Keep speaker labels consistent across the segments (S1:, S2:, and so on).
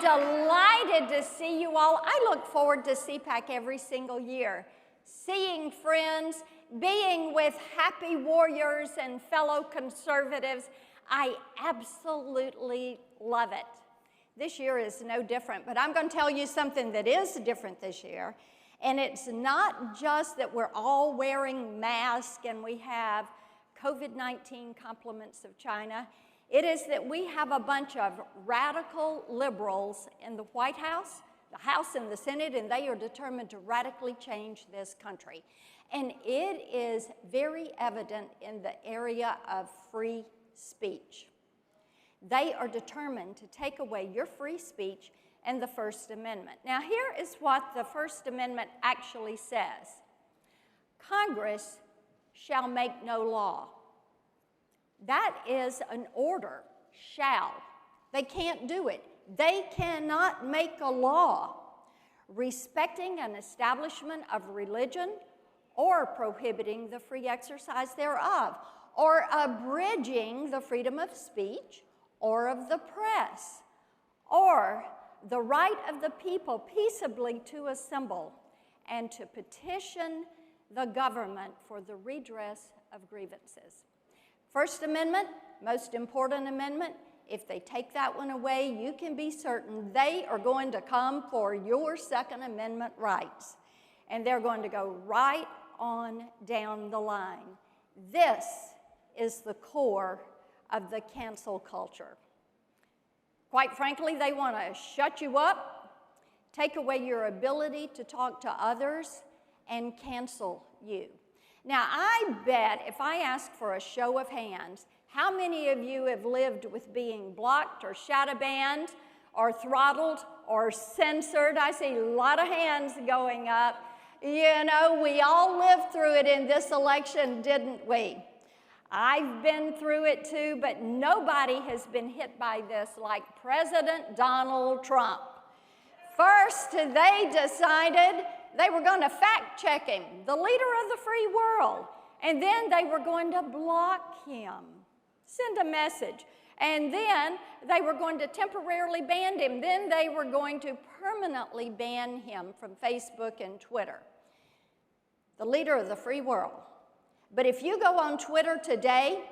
S1: delighted to see you all. I look forward to CPAC every single year, seeing friends, being with happy warriors and fellow conservatives. I absolutely love it. This year is no different, but I'm going to tell you something that is different this year. And it's not just that we're all wearing masks and we have COVID-19 compliments of China. It is that we have a bunch of radical liberals in the White House, the House and the Senate, and they are determined to radically change this country. And it is very evident in the area of free speech. They are determined to take away your free speech and the First Amendment. Now, here is what the First Amendment actually says. Congress shall make no law. That is an order, shall. They can't do it. They cannot make a law respecting an establishment of religion or prohibiting the free exercise thereof, or abridging the freedom of speech or of the press, or the right of the people peaceably to assemble and to petition the government for the redress of grievances. First Amendment, most important amendment. If they take that one away, you can be certain they are going to come for your Second Amendment rights. And they're going to go right on down the line. This is the core of the cancel culture. Quite frankly, they want to shut you up, take away your ability to talk to others, and cancel you. Now, I bet if I ask for a show of hands, how many of you have lived with being blocked or shadow banned or throttled or censored? I see a lot of hands going up. You know, we all lived through it in this election, didn't we? I've been through it too, but nobody has been hit by this like President Donald Trump. First, they decided they were going to fact check him, the leader of the free world, and then they were going to block him, send a message, and then they were going to temporarily ban him. Then they were going to permanently ban him from Facebook and Twitter, the leader of the free world. But if you go on Twitter today,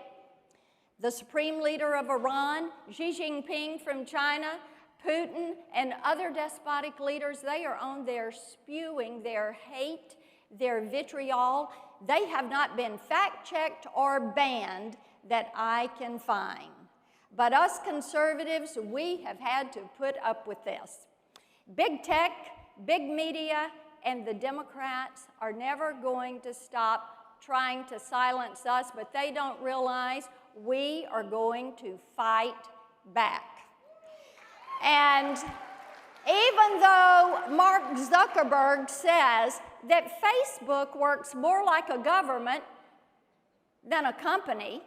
S1: the supreme leader of Iran, Xi Jinping from China, Putin, and other despotic leaders, they are on there spewing their hate, their vitriol. They have not been fact-checked or banned that I can find. But us conservatives, we have had to put up with this. Big tech, big media, and the Democrats are never going to stop trying to silence us, but they don't realize we are going to fight back. And even though Mark Zuckerberg says that Facebook works more like a government than a company,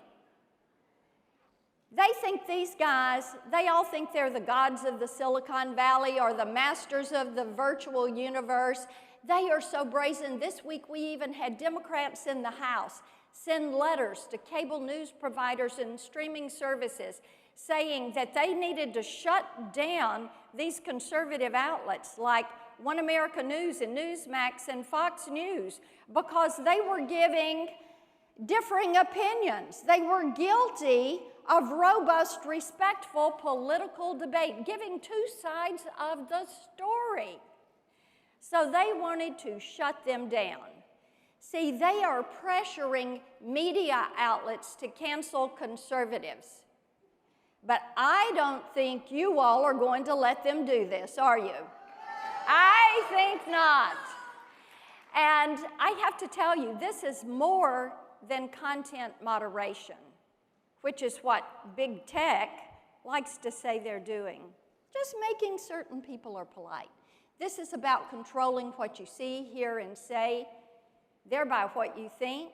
S1: they think these guys, they all think they're the gods of the Silicon Valley or the masters of the virtual universe. They are so brazen. This week we even had Democrats in the House send letters to cable news providers and streaming services saying that they needed to shut down these conservative outlets like One America News and Newsmax and Fox News because they were giving differing opinions. They were guilty of robust, respectful political debate, giving two sides of the story. So they wanted to shut them down. See, they are pressuring media outlets to cancel conservatives. But I don't think you all are going to let them do this, are you? I think not. And I have to tell you, this is more than content moderation, which is what big tech likes to say they're doing. Just making certain people are polite. This is about controlling what you see, hear, and say, thereby what you think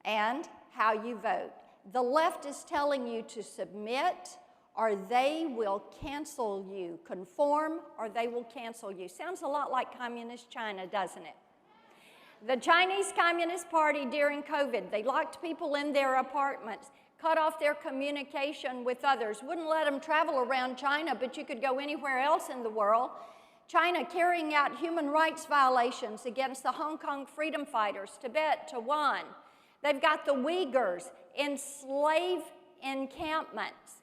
S1: and how you vote. The left is telling you to submit or they will cancel you. Conform or they will cancel you. Sounds a lot like communist China, doesn't it? The Chinese Communist Party during COVID, they locked people in their apartments, cut off their communication with others, wouldn't let them travel around China, but you could go anywhere else in the world. China carrying out human rights violations against the Hong Kong freedom fighters, Tibet, Taiwan. They've got the Uyghurs in slave encampments,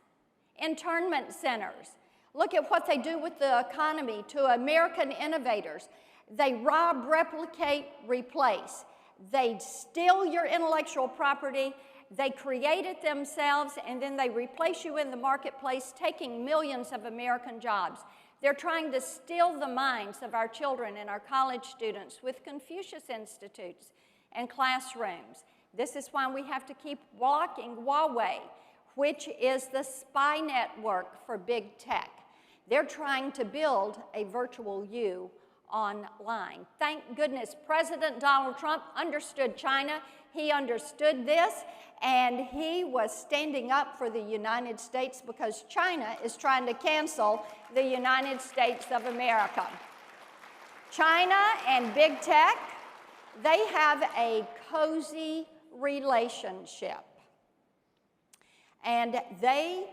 S1: internment centers. Look at what they do with the economy to American innovators. They rob, replicate, replace. They steal your intellectual property, they create it themselves, and then they replace you in the marketplace, taking millions of American jobs. They're trying to steal the minds of our children and our college students with Confucius Institutes and classrooms. This is why we have to keep blocking Huawei, which is the spy network for big tech. They're trying to build a virtual you online. Thank goodness President Donald Trump understood China. He understood this, and he was standing up for the United States because China is trying to cancel the United States of America. China and big tech, they have a cozy relationship. And they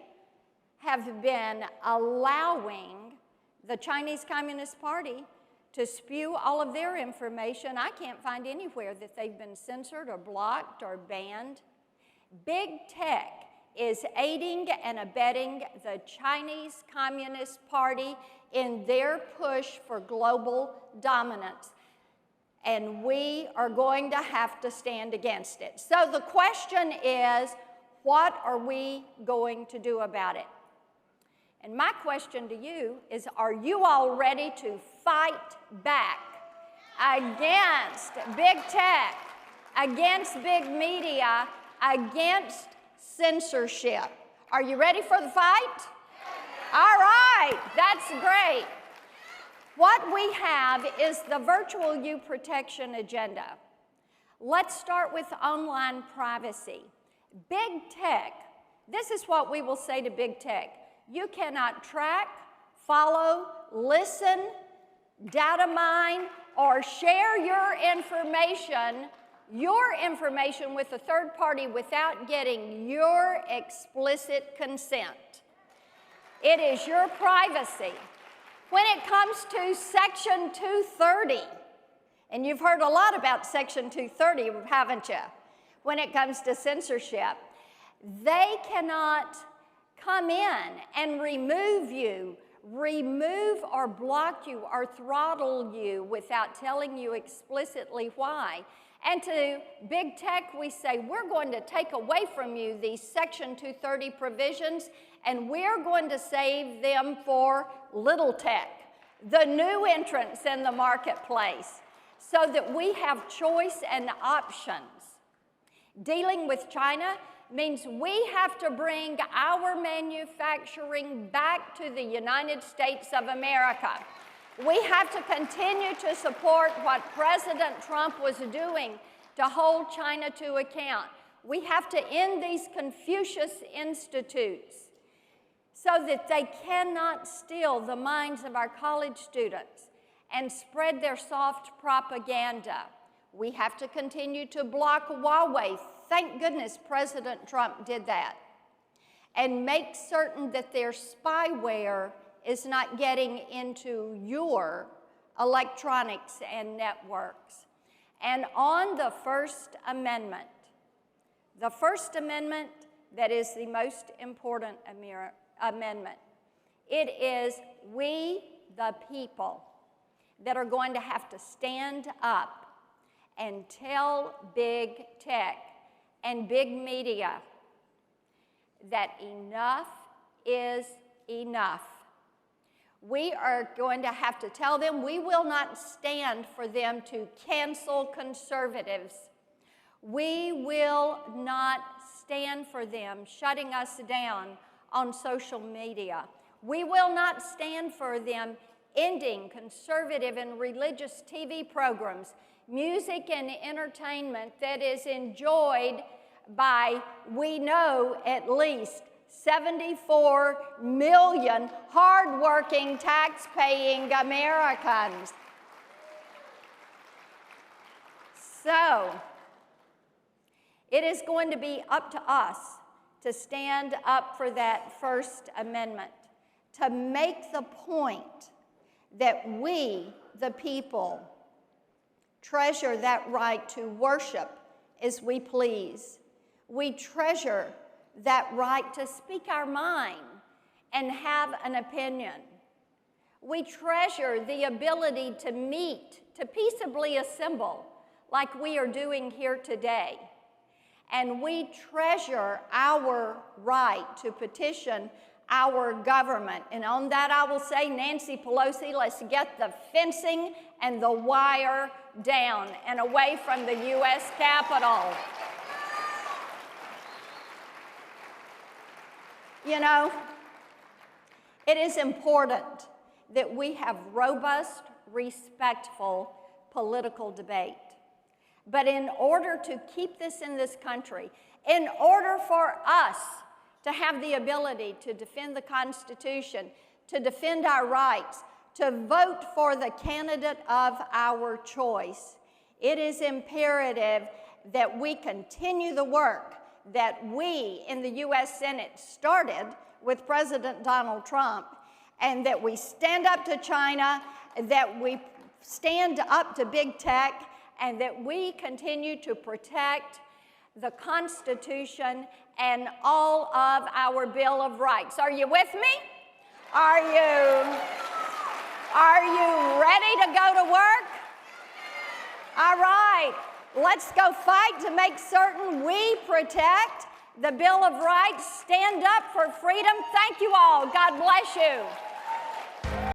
S1: have been allowing the Chinese Communist Party to spew all of their information. I can't find anywhere that they've been censored or blocked or banned. Big tech is aiding and abetting the Chinese Communist Party in their push for global dominance. And we are going to have to stand against it. So the question is, what are we going to do about it? And my question to you is, are you all ready to fight back against big tech, against big media, against censorship? Are you ready for the fight? All right, that's great. What we have is the Virtual You Protection Agenda. Let's start with online privacy. Big tech, this is what we will say to big tech. You cannot track, follow, listen, data mine, or share your information with a third party without getting your explicit consent. It is your privacy. When it comes to Section 230, and you've heard a lot about Section 230, haven't you? When it comes to censorship, they cannot come in and remove you, remove or block you or throttle you without telling you explicitly why. And to big tech, we say, we're going to take away from you these Section 230 provisions, and we're going to save them for little tech, the new entrants in the marketplace, so that we have choice and options. Dealing with China means we have to bring our manufacturing back to the United States of America. We have to continue to support what President Trump was doing to hold China to account. We have to end these Confucius Institutes so that they cannot steal the minds of our college students and spread their soft propaganda. We have to continue to block Huawei. Thank goodness President Trump did that. And make certain that their spyware is not getting into your electronics and networks. And on the First Amendment that is the most important amendment, it is we, the people, that are going to have to stand up and tell big tech and big media that enough is enough. We are going to have to tell them we will not stand for them to cancel conservatives. We will not stand for them shutting us down on social media. We will not stand for them ending conservative and religious TV programs, music and entertainment that is enjoyed by, we know, at least 74 million hardworking, tax-paying Americans. So, it is going to be up to us to stand up for that First Amendment, to make the point that we, the people, treasure that right to worship as we please. We treasure that right to speak our mind and have an opinion. We treasure the ability to meet, to peaceably assemble, like we are doing here today. And we treasure our right to petition our government. And on that I will say, Nancy Pelosi, let's get the fencing and the wire down and away from the U.S. Capitol. You know, it is important that we have robust, respectful political debate. But in order to keep this in this country, in order for us to have the ability to defend the Constitution, to defend our rights, to vote for the candidate of our choice, it is imperative that we continue the work that we in the U.S. Senate started with President Donald Trump, and that we stand up to China, that we stand up to big tech, and that we continue to protect the Constitution and all of our Bill of Rights. Are you with me? Are you ready to go to work? All right, let's go fight to make certain we protect the Bill of Rights. Stand up for freedom. Thank you all. God bless you.